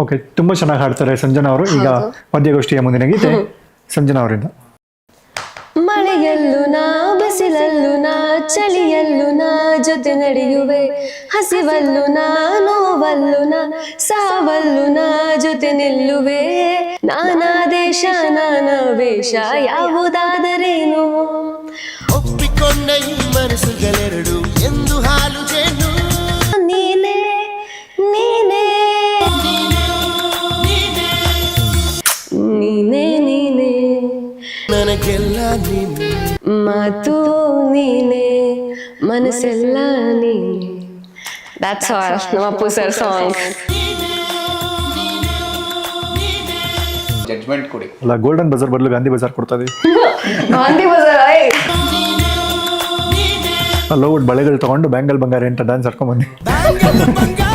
Okay, ತುಂಬಾ ಚೆನ್ನಾಗಿ ಹಾಡ್ತಾರೆ ಸಂಜನಾ ಅವರು. ಈಗ ಪದ್ಯಗೋಷ್ಠಿಯ ಮುಂದಿನ ಗೀತೆ ಸಂಜನಾ ಅವರಿಂದ. ಮಳೆಯಲ್ಲೂ ನಾ, ಬಿಸಿಲಲ್ಲೂ ನಾ, ಚಳಿಯಲ್ಲೂ ನಾ ಜೊತೆ ನಡೆಯುವೆ, ಹಸಿವಲ್ಲೂ ನಾ, ನೋವಲ್ಲೂ ನಾ, ಸಾವಲ್ಲೂ ನಾ ಜೊತೆ ನಿಲ್ಲುವೆ, ನಾನಾ ದೇಶ ನಾನಾ ವೇಷ ಯಾವುದಾದರೇನು, ಒಪ್ಪಿಕೊಂಡ ಈ ಮನಸ್ಸುಗಳೆರಡು ಎಂದು ಹಾಲು ಜೇನು, ನೀನೇ ನೀನೇ ನೀನೇ ನೀನೇ ನನಗೆಲ್ಲ ನೀನು, ಮಾತು ನೀನೆ, ಮನಸ್ಸೆಲ್ಲ ನೀನೆ. That's all. ನಮ್ಮ ಅಪ್ಪು ಸರ್ ಸಾಂಗ್. ಜಡ್ಜ್ಮೆಂಟ್ ಕೊಡಿ. ಅಲ್ಲ, ಗೋಲ್ಡನ್ ಬಜಾರ್ ಬದಲು ಗಾಂಧಿ ಬಜಾರ್ ಕೊಡ್ತಾ ಇದೀವಿ. ಗಾಂಧಿ ಬಜಾರ್. ಲವ್ ಬಳೆಗಳು ತಗೊಂಡು ಬ್ಯಾಂಗಲ್ ಬಂಗಾರ ಅಂತ ಡ್ಯಾನ್ಸ್ ಆಡ್ಕೊಂಡ್ ಬನ್ನಿ. ಬ್ಯಾಂಗಲ್ ಬಂಗಾರ